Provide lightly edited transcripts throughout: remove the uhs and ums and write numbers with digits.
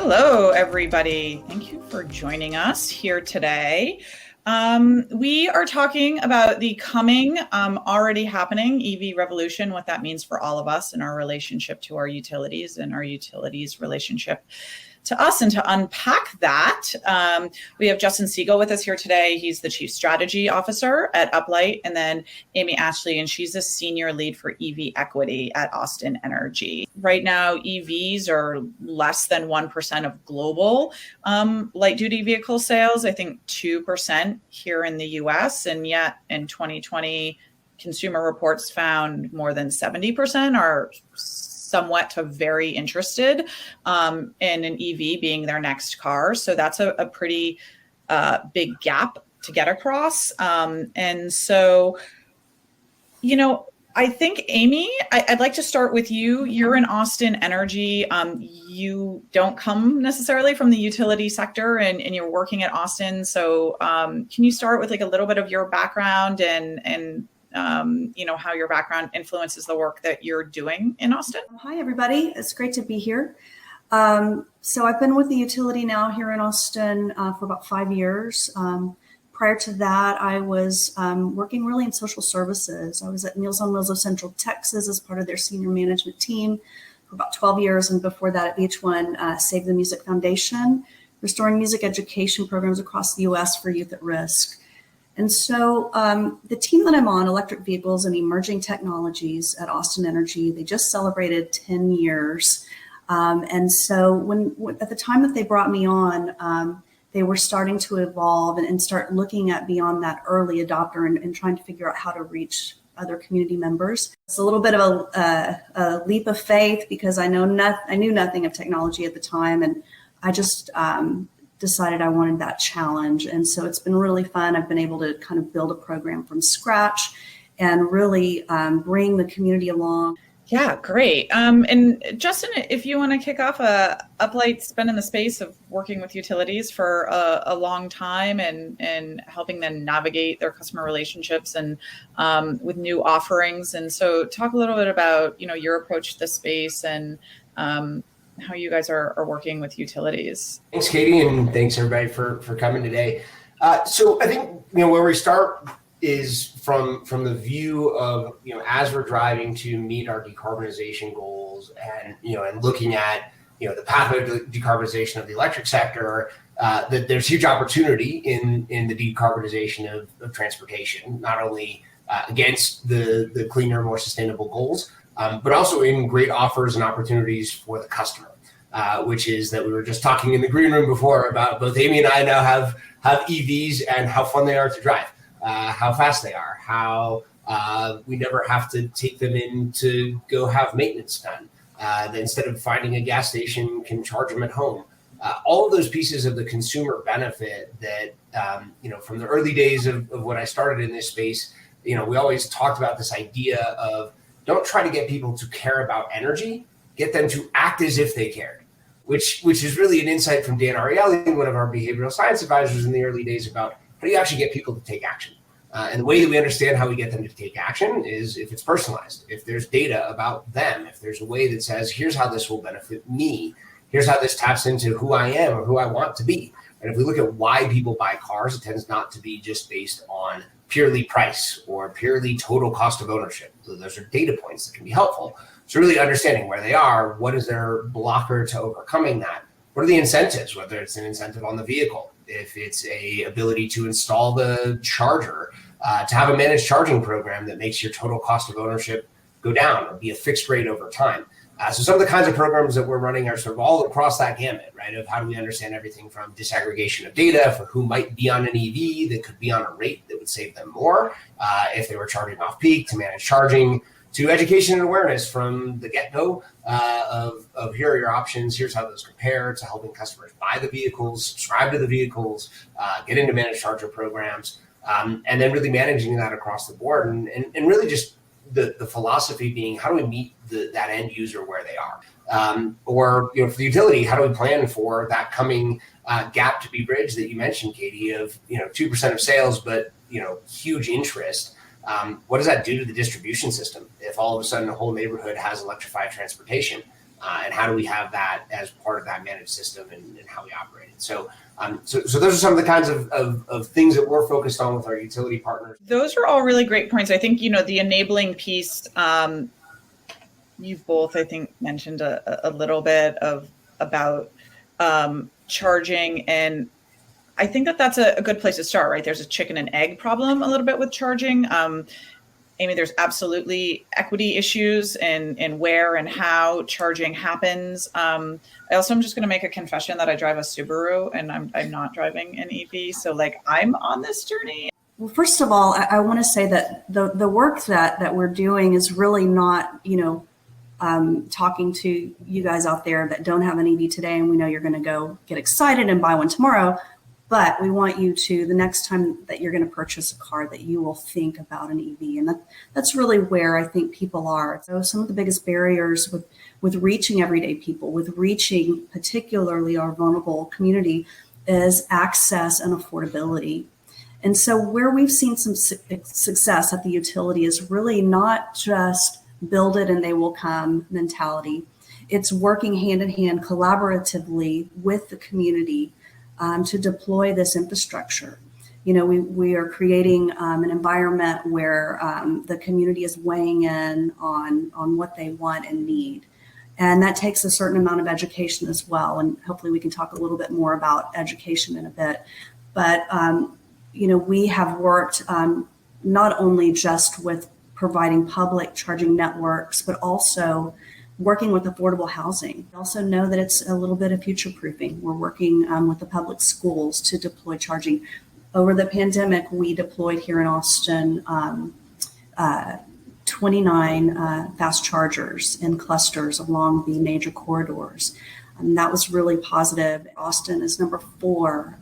Hello, everybody. Thank you for joining us here today. We are talking about the coming, already happening EV revolution, what that means for all of us and our relationship to our utilities and our utilities relationship to us. And to unpack that, we have Justin Segall with us here today. He's the Chief Strategy Officer at Uplight, and then Amy Atchley, and she's a Senior Lead for EV Equity at Austin Energy. Right now, EVs are less than 1% of global light-duty vehicle sales, I think 2% here in the US, and yet in 2020, Consumer Reports found more than 70% are somewhat to very interested in an EV being their next car. So that's a pretty big gap to get across. And so, I think, Amy, I'd like to start with you. You're in Austin Energy. You don't come necessarily from the utility sector and you're working at Austin. So can you start with a little bit of your background and how your background influences the work that you're doing in Austin? Hi, everybody. It's great to be here. So I've been with the utility now here in Austin for about 5 years. Prior to that, I was working really in social services. I was at Meals on Wheels of Central Texas as part of their senior management team for about 12 years. And before that at VH1, Save the Music Foundation, restoring music education programs across the U.S. for youth at risk. And so the team that I'm on, Electric Vehicles and Emerging Technologies at Austin Energy, they just celebrated 10 years. And so when at the time that they brought me on, they were starting to evolve and start looking at beyond that early adopter and trying to figure out how to reach other community members. It's a little bit of a leap of faith because I knew nothing of technology at the time, and I just decided I wanted that challenge. And so it's been really fun. I've been able to kind of build a program from scratch and really bring the community along. Yeah, great. And Justin, if you want to kick off, Uplight's been in the space of working with utilities for a long time and helping them navigate their customer relationships and with new offerings. And so talk a little bit about, your approach to the space and how you guys are working with utilities. Thanks, Katie, and thanks everybody for coming today. So I think where we start is from the view of as we're driving to meet our decarbonization goals and and looking at the pathway to decarbonization of the electric sector, that there's huge opportunity in the decarbonization of transportation, not only against the cleaner, more sustainable goals, but also in great offers and opportunities for the customer, which is that we were just talking in the green room before about both Amy and I now have EVs and how fun they are to drive, how fast they are, how we never have to take them in to go have maintenance done. That instead of finding a gas station, can charge them at home. All of those pieces of the consumer benefit that, from the early days of when I started in this space, we always talked about this idea of don't try to get people to care about energy, get them to act as if they cared, which is really an insight from Dan Ariely, one of our behavioral science advisors in the early days, about how do you actually get people to take action? And the way that we understand how we get them to take action is if it's personalized, if there's data about them, if there's a way that says, here's how this will benefit me, here's how this taps into who I am or who I want to be. And if we look at why people buy cars, it tends not to be just based on purely price or purely total cost of ownership. So those are data points that can be helpful. So really understanding where they are, what is their blocker to overcoming that? What are the incentives, whether it's an incentive on the vehicle, if it's a ability to install the charger, to have a managed charging program that makes your total cost of ownership go down or be a fixed rate over time. So some of the kinds of programs that we're running are sort of all across that gamut, right? Of how do we understand everything from disaggregation of data for who might be on an EV that could be on a rate that would save them more if they were charging off peak, to manage charging, to education and awareness from the get-go of here are your options, here's how those compare, to helping customers buy the vehicles, subscribe to the vehicles, get into managed charger programs, and then really managing that across the board and really just the philosophy being, how do we meet that end user where they are? Or for the utility, how do we plan for that coming gap to be bridged that you mentioned, Katie, of 2% of sales, but huge interest. What does that do to the distribution system if all of a sudden a whole neighborhood has electrified transportation? and how do we have that as part of that managed system and how we operate it. So those are some of the kinds of things that we're focused on with our utility partners. Those are all really great points. I think, the enabling piece, you've both, I think, mentioned a little bit about charging, and I think that's a good place to start, right? There's a chicken and egg problem a little bit with charging. Amy, there's absolutely equity issues in where and how charging happens. I also am just going to make a confession that I drive a Subaru and I'm not driving an EV. So I'm on this journey. Well, first of all, I want to say that the work that we're doing is really not, talking to you guys out there that don't have an EV today, and we know you're going to go get excited and buy one tomorrow. But we want you to, the next time that you're going to purchase a car, that you will think about an EV. And that's really where I think people are. So some of the biggest barriers with reaching everyday people, with reaching particularly our vulnerable community, is access and affordability. And so where we've seen some success at the utility is really not just build it and they will come mentality. It's working hand in hand collaboratively with the community to deploy this infrastructure. We are creating an environment where the community is weighing in on what they want and need. And that takes a certain amount of education as well. And hopefully we can talk a little bit more about education in a bit. But, we have worked not only just with providing public charging networks, but also working with affordable housing. We also know that it's a little bit of future proofing. We're working with the public schools to deploy charging. Over the pandemic, we deployed here in Austin 29 fast chargers in clusters along the major corridors. And that was really positive. Austin is number 4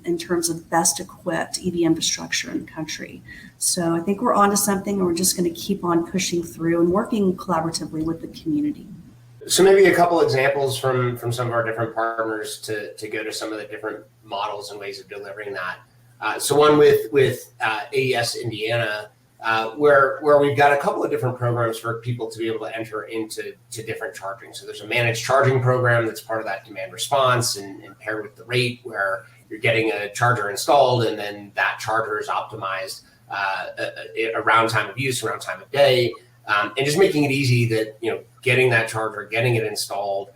in terms of best equipped EV infrastructure in the country. So I think we're onto something, and we're just going to keep on pushing through and working collaboratively with the community. So maybe a couple examples from some of our different partners to go to some of the different models and ways of delivering that. So one with AES Indiana, where we've got a couple of different programs for people to be able to enter into different charging. So there's a managed charging program that's part of that demand response and paired with the rate, where you're getting a charger installed and then that charger is optimized around time of use, around time of day, and just making it easy that, getting that charger, getting it installed.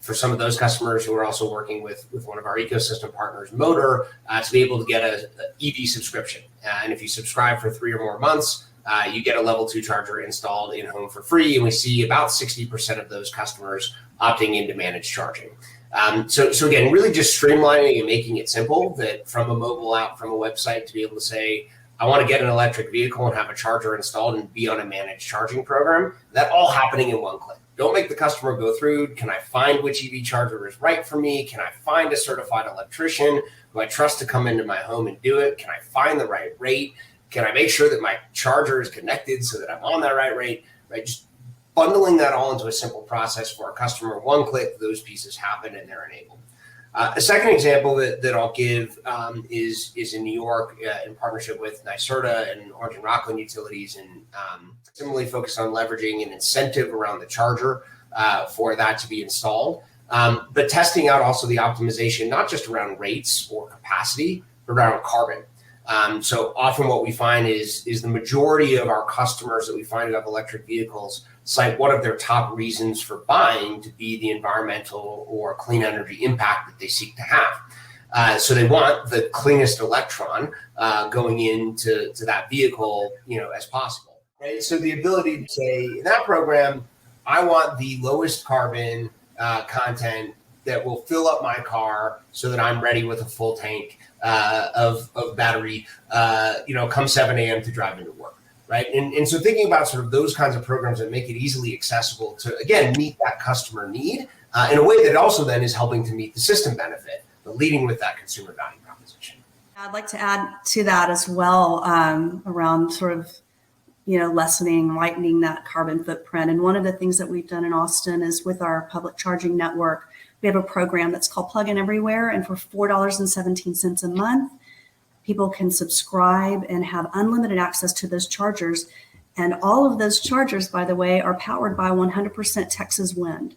For some of those customers who are also working with one of our ecosystem partners, Motor, to be able to get a EV subscription. And if you subscribe for 3 or more months, you get a level 2 charger installed in home for free. And we see about 60% of those customers opting into managed charging. So again, really just streamlining and making it simple, that from a mobile app, from a website, to be able to say, I want to get an electric vehicle and have a charger installed and be on a managed charging program. That all happening in one click. Don't make the customer go through, can I find which EV charger is right for me? Can I find a certified electrician who I trust to come into my home and do it? Can I find the right rate? Can I make sure that my charger is connected so that I'm on that right rate? Right? Just bundling that all into a simple process for a customer. One click, those pieces happen and they're enabled. A second example that I'll give is in New York in partnership with NYSERDA and Orange and Rockland Utilities, and similarly focused on leveraging an incentive around the charger for that to be installed, but testing out also the optimization, not just around rates or capacity, but around carbon. So often what we find is the majority of our customers that we find who have electric vehicles cite one of their top reasons for buying to be the environmental or clean energy impact that they seek to have. So they want the cleanest electron going into that vehicle, as possible. Right? So the ability to say in that program, I want the lowest carbon content that will fill up my car so that I'm ready with a full tank of battery, come 7 a.m. to drive into work. Right. And so thinking about sort of those kinds of programs that make it easily accessible to, again, meet that customer need in a way that also then is helping to meet the system benefit, but leading with that consumer value proposition. I'd like to add to that as well around sort of, lightening that carbon footprint. And one of the things that we've done in Austin is with our public charging network, we have a program that's called Plug In Everywhere. And for $4.17 a month, people can subscribe and have unlimited access to those chargers. And all of those chargers, by the way, are powered by 100% Texas wind.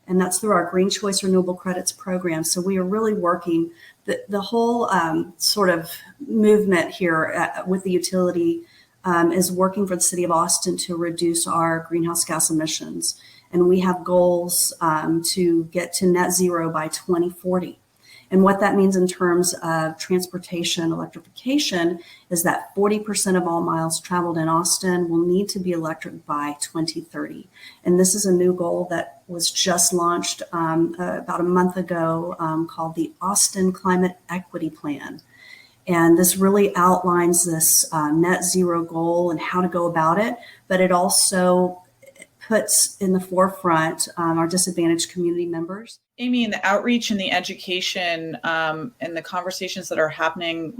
And that's through our Green Choice Renewable Credits program. So we are really working the whole sort of movement here with the utility is working for the city of Austin to reduce our greenhouse gas emissions. And we have goals to get to net zero by 2040. And what that means in terms of transportation electrification is that 40% of all miles traveled in Austin will need to be electric by 2030. And this is a new goal that was just launched about a month ago called the Austin Climate Equity Plan. And this really outlines this net zero goal and how to go about it, but it also puts in the forefront our disadvantaged community members. Amy, in the outreach and the education and the conversations that are happening,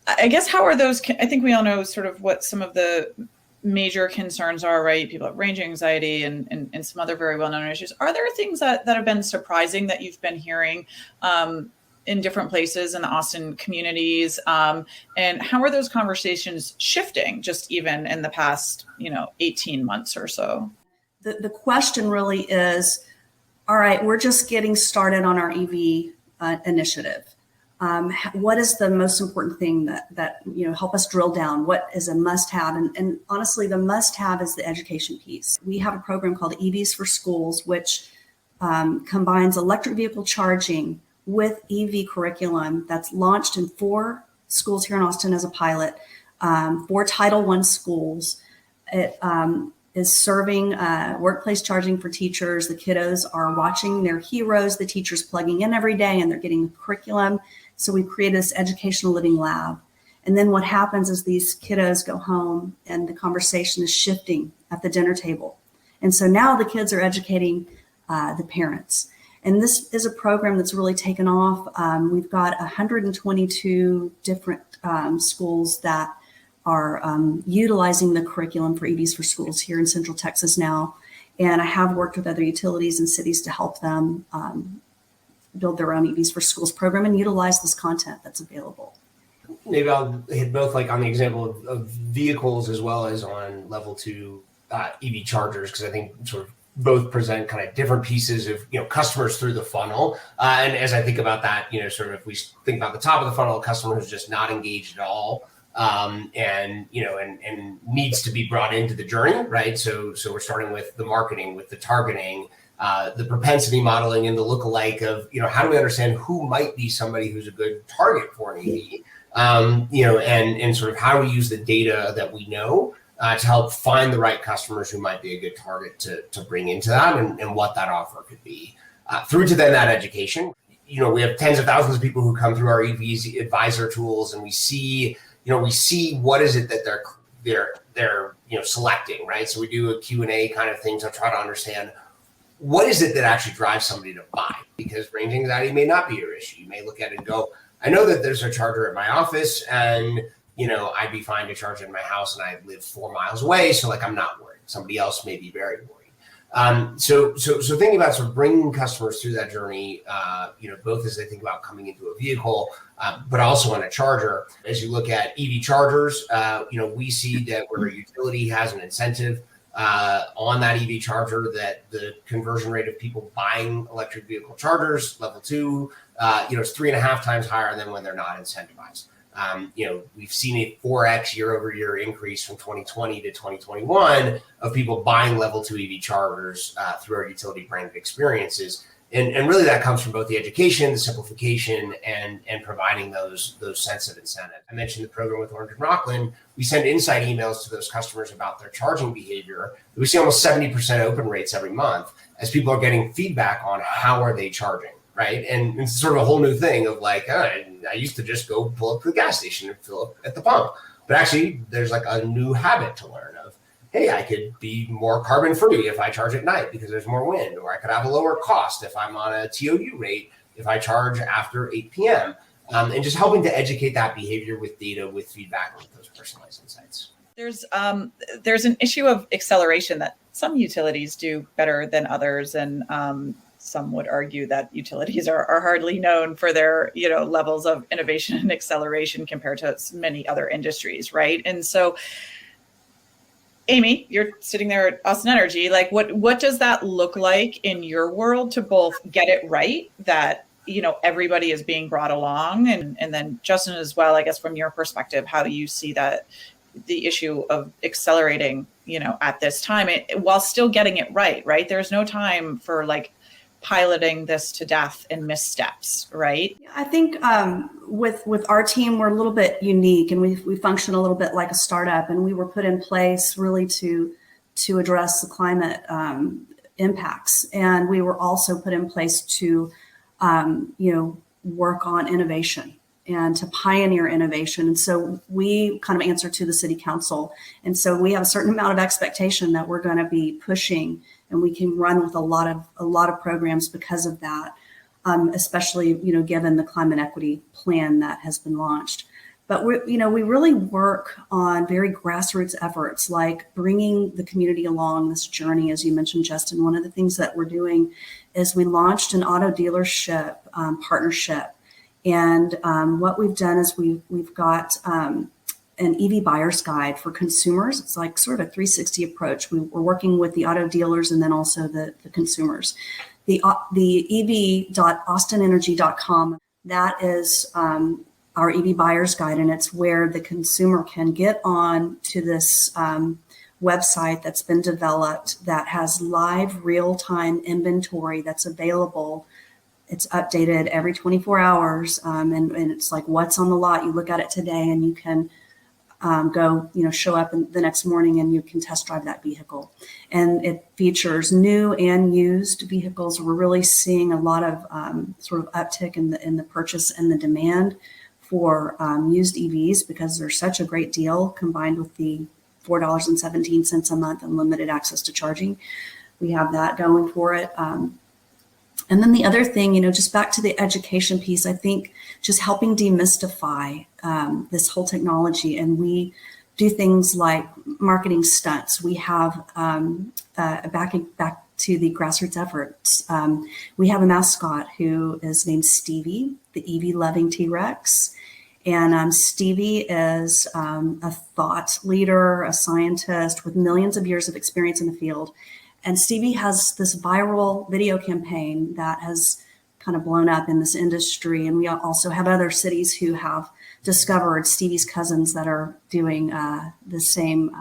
I guess how are those? I think we all know sort of what some of the major concerns are, right? People have range anxiety and some other very well-known issues. Are there things that have been surprising that you've been hearing in different places in the Austin communities? And how are those conversations shifting just even in the past, 18 months or so? The question really is, all right, we're just getting started on our EV initiative. What is the most important thing that help us drill down? What is a must-have? And honestly, the must-have is the education piece. We have a program called EVs for Schools, which combines electric vehicle charging with EV curriculum that's launched in 4 schools here in Austin as a pilot, 4 Title I schools. It is serving workplace charging for teachers. The kiddos are watching their heroes, the teachers plugging in every day, and they're getting the curriculum. So we created this educational living lab. And then what happens is these kiddos go home and the conversation is shifting at the dinner table. And so now the kids are educating the parents. And this is a program that's really taken off. We've got 122 different schools that are utilizing the curriculum for EVs for Schools here in Central Texas now. And I have worked with other utilities and cities to help them build their own EVs for Schools program and utilize this content that's available. Maybe I'll hit both on the example of vehicles as well as on level 2 EV chargers, because I think sort of both present kind of different pieces of, customers through the funnel. And as I think about that, sort of if we think about the top of the funnel, a customer who's just not engaged at all, and needs to be brought into the journey, right? So we're starting with the marketing, with the targeting, the propensity modeling and the lookalike of, how do we understand who might be somebody who's a good target for an EV, and sort of how we use the data that we know to help find the right customers who might be a good target to bring into that and what that offer could be. Through to then that education, we have tens of thousands of people who come through our EVs advisor tools, and we see what is it that they're selecting, right? So we do a Q&A kind of thing to try to understand what is it that actually drives somebody to buy, because range anxiety may not be your issue. You may look at it and go, I know that there's a charger at my office and I'd be fine to charge it in my house and I live 4 miles away. So I'm not worried. Somebody else may be very worried. So thinking about sort of bringing customers through that journey, both as they think about coming into a vehicle, but also on a charger. As you look at EV chargers, we see that where a utility has an incentive on that EV charger, that the conversion rate of people buying electric vehicle chargers, level 2, is 3.5 times higher than when they're not incentivized. We've seen a 4x year-over-year increase from 2020 to 2021 of people buying level 2 EV chargers through our utility branded experiences. And really that comes from both the education, the simplification, and providing those sense of incentive. I mentioned the program with Orange and Rockland. We send insight emails to those customers about their charging behavior. We see almost 70% open rates every month as people are getting feedback on how are they charging, right? And it's sort of a whole new thing of I used to just go pull up to the gas station and fill up at the pump. But actually there's a new habit to learn of, hey, I could be more carbon free if I charge at night because there's more wind, or I could have a lower cost if I'm on a TOU rate if I charge after 8 p.m. And just helping to educate that behavior with data, with feedback, with those personalized insights. There's an issue of acceleration that some utilities do better than others, and some would argue that utilities are hardly known for their levels of innovation and acceleration compared to many other industries, right? And so Amy, you're sitting there at Austin Energy. Like, what does that look like in your world to both get it right that, everybody is being brought along, and then Justin as well, I guess, from your perspective, how do you see that the issue of accelerating, at this time while still getting it right? There's no time for like piloting this to death and missteps, right? I think with our team, we're a little bit unique, and we function a little bit like a startup, and we were put in place really to address the climate impacts, and we were also put in place to work on innovation and to pioneer innovation. And so we kind of answer to the city council, and so we have a certain amount of expectation that we're going to be pushing, and we can run with a lot of programs because of that, especially given the climate equity plan that has been launched. But we really work on very grassroots efforts, like bringing the community along this journey. As you mentioned, Justin, one of the things that we're doing is we launched an auto dealership partnership, and what we've done is we've got an EV buyer's guide for consumers. It's like sort of a 360 approach. We're working with the auto dealers and then also the consumers. The ev.austinenergy.com, that is our EV buyer's guide, and it's where the consumer can get on to this website that's been developed that has live real-time inventory that's available. It's updated every 24 hours, and it's like what's on the lot. You look at it today and you can go, show up the next morning and you can test drive that vehicle. And it features new and used vehicles. We're really seeing a lot of sort of uptick in the purchase and the demand for used EVs because they're such a great deal, combined with the $4.17 a month unlimited access to charging. We have that going for it. And then the other thing, just back to the education piece, I think just helping demystify this whole technology. And we do things like marketing stunts. We have back to the grassroots efforts. We have a mascot who is named Stevie, the EV loving T-Rex. And Stevie is a thought leader, a scientist with millions of years of experience in the field. And Stevie has this viral video campaign that has kind of blown up in this industry. And we also have other cities who have discovered Stevie's cousins that are doing the same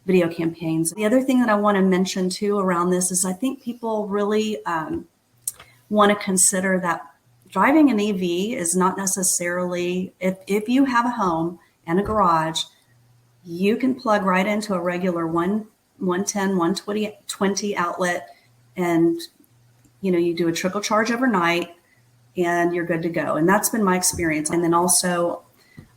video campaigns. The other thing that I want to mention too around this is I think people really want to consider that driving an EV is not necessarily, if you have a home and a garage, you can plug right into a regular 110, 120 outlet, and you do a trickle charge overnight and you're good to go. And that's been my experience. And then also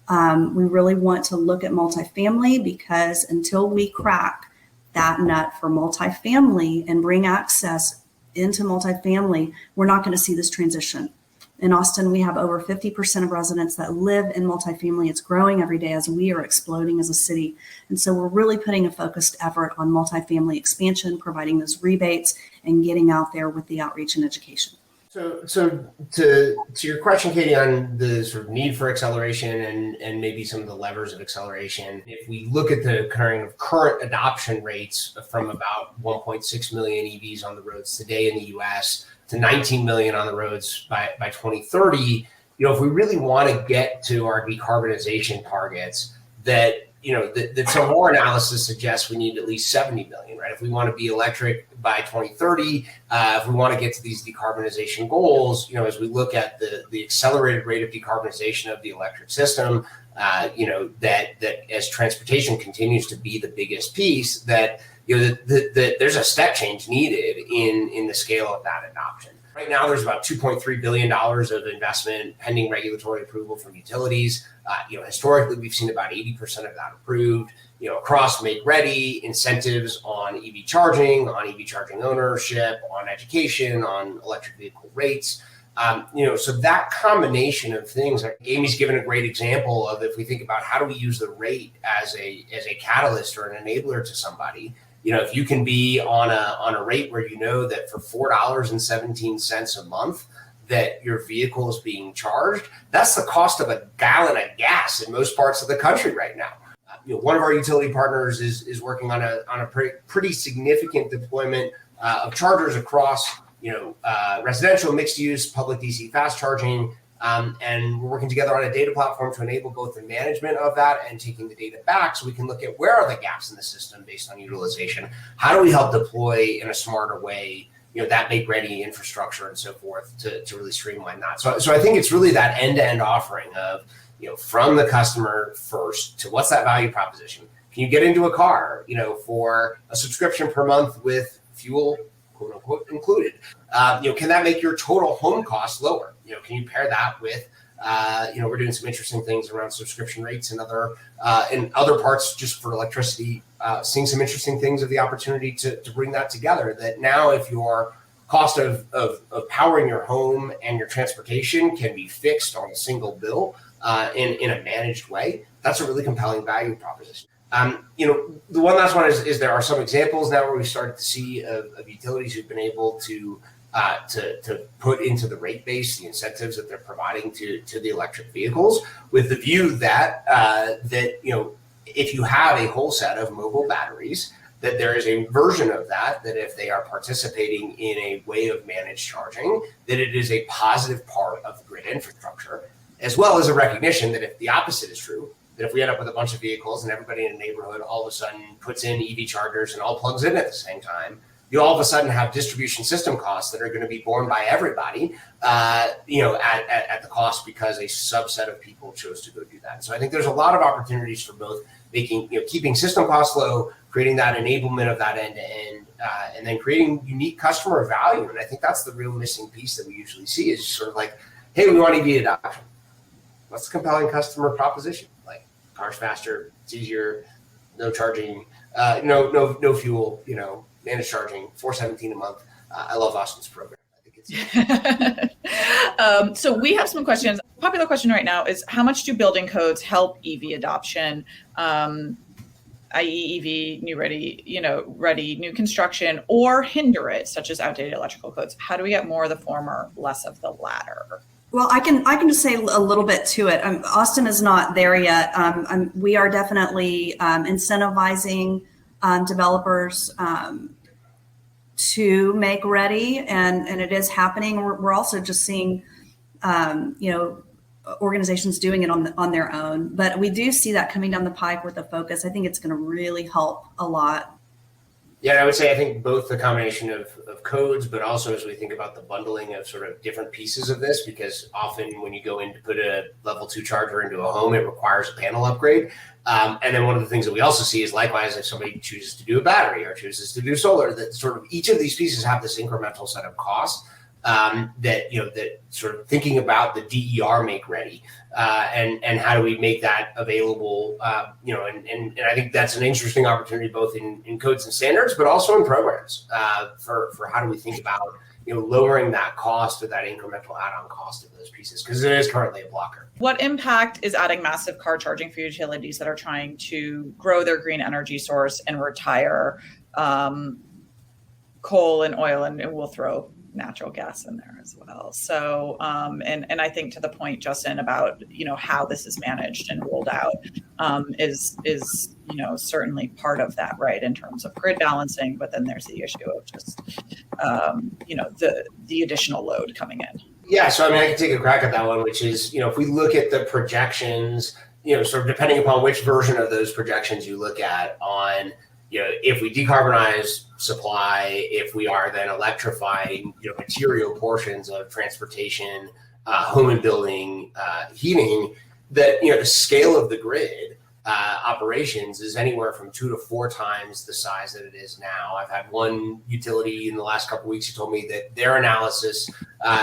we really want to look at multifamily, because until we crack that nut for multifamily and bring access into multifamily, we're not going to see this transition. In Austin, we have over 50% of residents that live in multifamily. It's growing every day as we are exploding as a city. And so we're really putting a focused effort on multifamily expansion, providing those rebates, and getting out there with the outreach and education. So to your question, Katie, on the sort of need for acceleration and maybe some of the levers of acceleration, if we look at the current adoption rates from about 1.6 million EVs on the roads today in the US to 19 million on the roads by 2030, if we really want to get to our decarbonization targets, that some more analysis suggests we need at least 70 million, right? If we want to be electric by 2030, if we want to get to these decarbonization goals, as we look at the accelerated rate of decarbonization of the electric system, that as transportation continues to be the biggest piece, that there's a step change needed in the scale of that adoption. Right now, there's about $2.3 billion of investment pending regulatory approval from utilities. Historically, we've seen about 80% of that approved, across make ready, incentives on EV charging ownership, on education, on electric vehicle rates. So that combination of things, like Amy's given a great example of, if we think about how do we use the rate as a catalyst or an enabler to somebody. If you can be on a rate where that for $4.17 a month that your vehicle is being charged, that's the cost of a gallon of gas in most parts of the country right now. One of our utility partners is working on a pretty significant deployment of chargers across residential, mixed use, public DC fast charging. And we're working together on a data platform to enable both the management of that and taking the data back so we can look at where are the gaps in the system based on utilization. How do we help deploy in a smarter way, that make-ready infrastructure and so forth to really streamline that. So I think it's really that end-to-end offering of, from the customer first to what's that value proposition? Can you get into a car, for a subscription per month with fuel, quote unquote, included? Can that make your total home cost lower? Can you pair that with, we're doing some interesting things around subscription rates and other parts just for electricity, seeing some interesting things of the opportunity to bring that together. That now if your cost of powering your home and your transportation can be fixed on a single bill in a managed way, that's a really compelling value proposition. The one last one is there are some examples now where we started to see of utilities who've been able to put into the rate base the incentives that they're providing to the electric vehicles, with the view that if you have a whole set of mobile batteries, that there is a version of that if they are participating in a way of managed charging, that it is a positive part of the grid infrastructure, as well as a recognition that if the opposite is true, that if we end up with a bunch of vehicles and everybody in a neighborhood all of a sudden puts in EV chargers and all plugs in at the same time, you all of a sudden have distribution system costs that are going to be borne by everybody, at the cost because a subset of people chose to go do that. So I think there's a lot of opportunities for both keeping system costs low, creating that enablement of that end to end, and then creating unique customer value. And I think that's the real missing piece that we usually see is sort of like, hey, we want EV adoption. What's the compelling customer proposition? Like, cars faster, it's easier, no charging, no fuel, managed charging, $417 a month. I love Austin's program. I think it's so we have some questions. Popular question right now is how much do building codes help EV adoption, i.e. EV ready new construction, or hinder it, such as outdated electrical codes? How do we get more of the former, less of the latter? Well, I can just say a little bit to it. Austin is not there yet. We are definitely incentivizing developers to make ready, and it is happening. We're also just seeing, organizations doing it on their own. But we do see that coming down the pike with a focus. I think it's going to really help a lot. Yeah, I would say I think both the combination of codes, but also as we think about the bundling of sort of different pieces of this, because often when you go in to put a level 2 charger into a home, it requires a panel upgrade. And then one of the things that we also see is likewise, if somebody chooses to do a battery or chooses to do solar, that sort of each of these pieces have this incremental set of costs that sort of thinking about the DER make ready and how do we make that available, and I think that's an interesting opportunity both in codes and standards, but also in programs for how do we think about lowering that cost or that incremental add-on cost of those pieces, because it is currently a blocker. What impact is adding massive car charging for utilities that are trying to grow their green energy source and retire coal and oil, and we'll throw natural gas in there as well? So, and I think to the point, Justin, about, how this is managed and rolled out is certainly part of that, right, in terms of grid balancing, but then there's the issue of just, the additional load coming in. Yeah, so I can take a crack at that one, which is, if we look at the projections, sort of depending upon which version of those projections you look at on, if we decarbonize supply, if we are then electrifying, material portions of transportation, home and building, heating, that, the scale of the grid operations is anywhere from 2 to 4 times the size that it is now. I've had one utility in the last couple of weeks who told me that their analysis,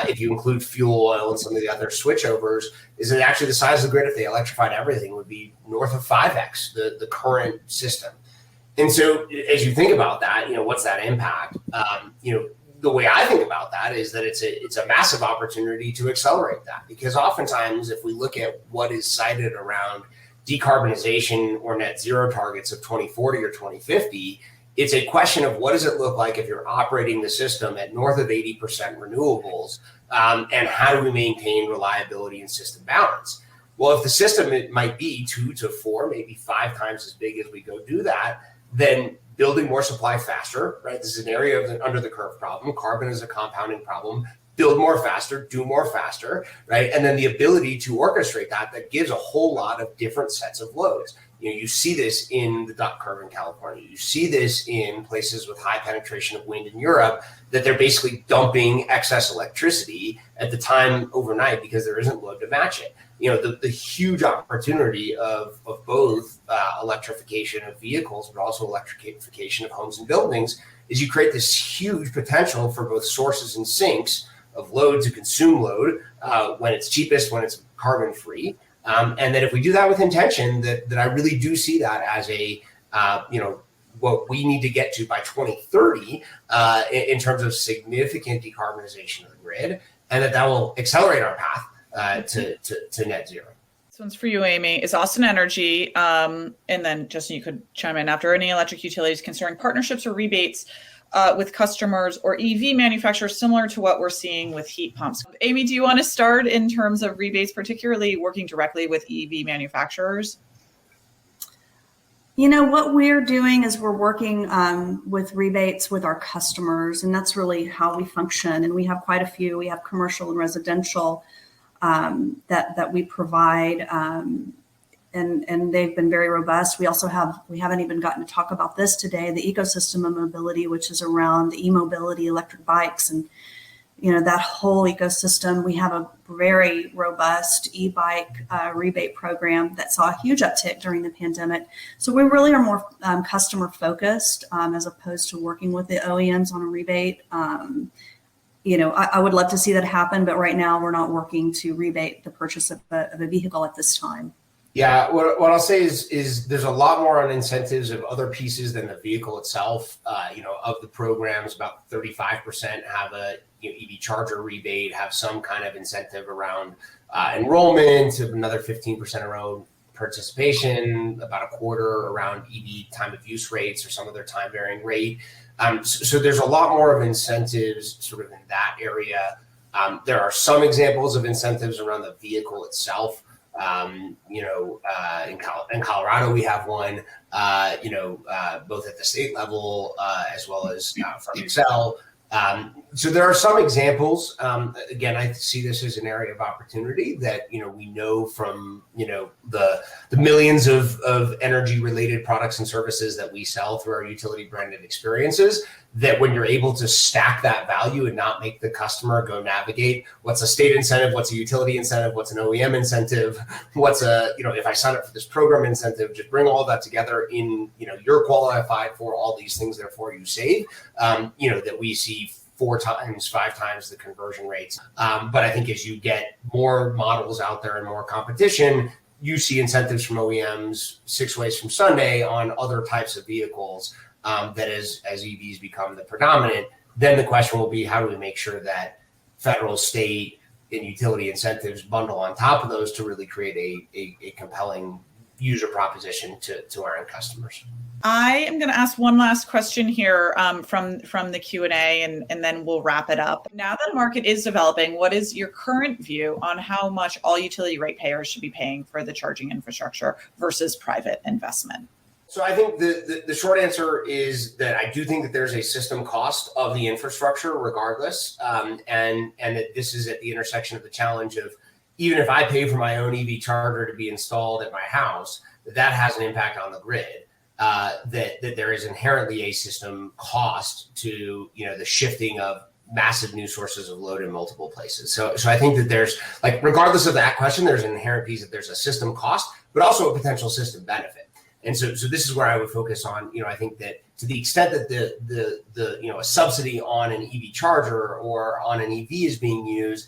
if you include fuel oil and some of the other switchovers, is that actually the size of the grid, if they electrified everything, would be north of 5x the current system. And so as you think about that, what's that impact? The way I think about that is that it's a massive opportunity to accelerate that, because oftentimes if we look at what is cited around decarbonization or net zero targets of 2040 or 2050, it's a question of what does it look like if you're operating the system at north of 80% renewables, and how do we maintain reliability and system balance? Well, if the system, it might be 2 to 4, maybe 5 times as big as we go do that, then building more supply faster, right? This is an area of the under the curve problem. Carbon is a compounding problem. Build more faster, do more faster, right? And then the ability to orchestrate that gives a whole lot of different sets of loads. You see this in the duck curve in California. You see this in places with high penetration of wind in Europe, that they're basically dumping excess electricity at the time overnight because there isn't load to match it. The huge opportunity of both electrification of vehicles, but also electrification of homes and buildings, is you create this huge potential for both sources and sinks of load to consume load when it's cheapest, when it's carbon free. And that if we do that with intention, that I really do see that as a, what we need to get to by 2030 in terms of significant decarbonization of the grid, and that will accelerate our path to net zero. This one's for you, Amy. Is Austin Energy, and then Justin, you could chime in after, any electric utilities considering partnerships or rebates with customers or EV manufacturers similar to what we're seeing with heat pumps? Amy, do you want to start in terms of rebates, particularly working directly with EV manufacturers? What we're doing is we're working with rebates with our customers, and that's really how we function. And we have quite a few. We have commercial and residential that we provide, and they've been very robust. We haven't even gotten to talk about this today, the ecosystem of mobility, which is around the e-mobility, electric bikes, and that whole ecosystem. We have a very robust e-bike rebate program that saw a huge uptick during the pandemic. So we really are more customer focused as opposed to working with the OEMs on a rebate. I would love to see that happen, but right now we're not working to rebate the purchase of a vehicle at this time. Yeah, what I'll say is there's a lot more on incentives of other pieces than the vehicle itself. Of the programs, about 35% have a EV charger rebate, have some kind of incentive around enrollment, another 15% around participation, about a quarter around EV time of use rates or some other time varying rate. So there's a lot more of incentives sort of in that area. There are some examples of incentives around the vehicle itself. In Colorado, we have one, both at the state level as well as from Segall. So there are some examples. Again, I see this as an area of opportunity that, we know from, the millions of energy related products and services that we sell through our utility branded experiences, that when you're able to stack that value and not make the customer go navigate what's a state incentive, what's a utility incentive, what's an OEM incentive, what's if I sign up for this program incentive, just bring all that together in, you're qualified for all these things, therefore you save, that we see 4 times, 5 times the conversion rates. But I think as you get more models out there and more competition, you see incentives from OEMs 6 ways from Sunday on other types of vehicles. That as EVs become the predominant, then the question will be, how do we make sure that federal, state, and utility incentives bundle on top of those to really create a compelling user proposition to our end customers? I am going to ask one last question here from the Q&A, and then we'll wrap it up. Now that the market is developing, what is your current view on how much all utility ratepayers should be paying for the charging infrastructure versus private investment? So I think the short answer is that I do think that there's a system cost of the infrastructure regardless, and that this is at the intersection of the challenge of, even if I pay for my own EV charger to be installed at my house, that has an impact on the grid. That there is inherently a system cost to the shifting of massive new sources of load in multiple places. So I think that there's, regardless of that question, there's an inherent piece that there's a system cost, but also a potential system benefit. And so this is where I would focus on. I think that to the extent that the a subsidy on an EV charger or on an EV is being used,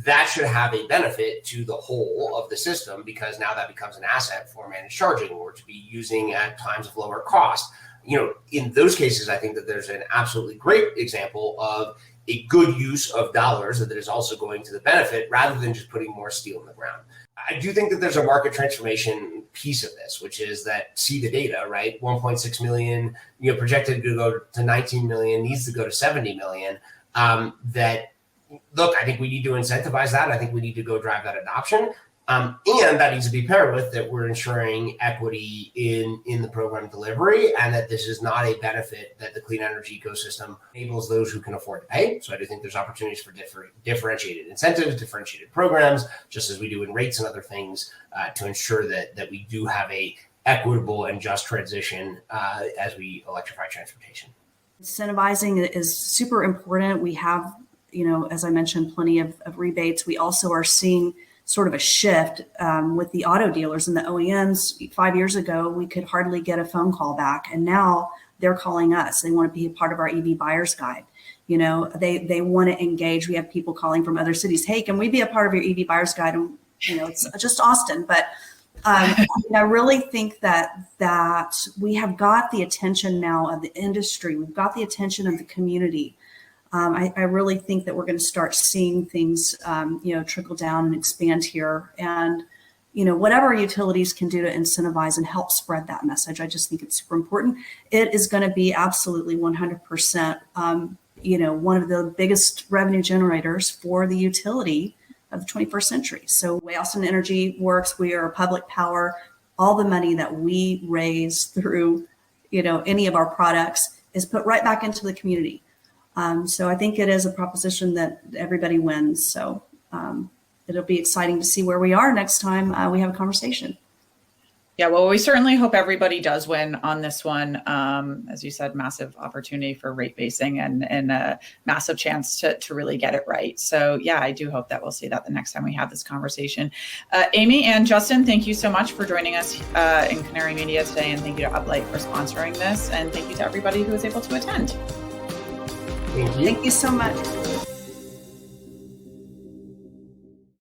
that should have a benefit to the whole of the system, because now that becomes an asset for managed charging or to be using at times of lower cost. In those cases, I think that there's an absolutely great example of a good use of dollars that is also going to the benefit, rather than just putting more steel in the ground. I do think that there's a market transformation piece of this, which is that, see the data, right? 1.6 million, projected to go to 19 million, needs to go to 70 million. Look, I think we need to incentivize that. I think we need to go drive that adoption. And that needs to be paired with that we're ensuring equity in the program delivery, and that this is not a benefit that the clean energy ecosystem enables those who can afford to pay. So I do think there's opportunities for differentiated incentives, differentiated programs, just as we do in rates and other things, to ensure that we do have a equitable and just transition as we electrify transportation. Incentivizing is super important. We have, as I mentioned, plenty of rebates. We also are seeing sort of a shift with the auto dealers and the OEMs. 5 years ago, we could hardly get a phone call back, and now they're calling us. They want to be a part of our EV buyer's guide. They want to engage. We have people calling from other cities. Hey, can we be a part of your EV buyer's guide? And it's just Austin, but I really think that we have got the attention now of the industry. We've got the attention of the community. I really think that we're going to start seeing things, trickle down and expand here. And, whatever utilities can do to incentivize and help spread that message, I just think it's super important. It is going to be absolutely 100%, one of the biggest revenue generators for the utility of the 21st century. So the way Austin Energy works, we are a public power. All the money that we raise through, any of our products is put right back into the community. So I think it is a proposition that everybody wins. So it'll be exciting to see where we are next time we have a conversation. Yeah, well, we certainly hope everybody does win on this one. As you said, massive opportunity for rate basing and a massive chance to really get it right. So yeah, I do hope that we'll see that the next time we have this conversation. Amy and Justin, thank you so much for joining us in Canary Media today. And thank you to Uplight for sponsoring this. And thank you to everybody who was able to attend. Thank you. Thank you so much.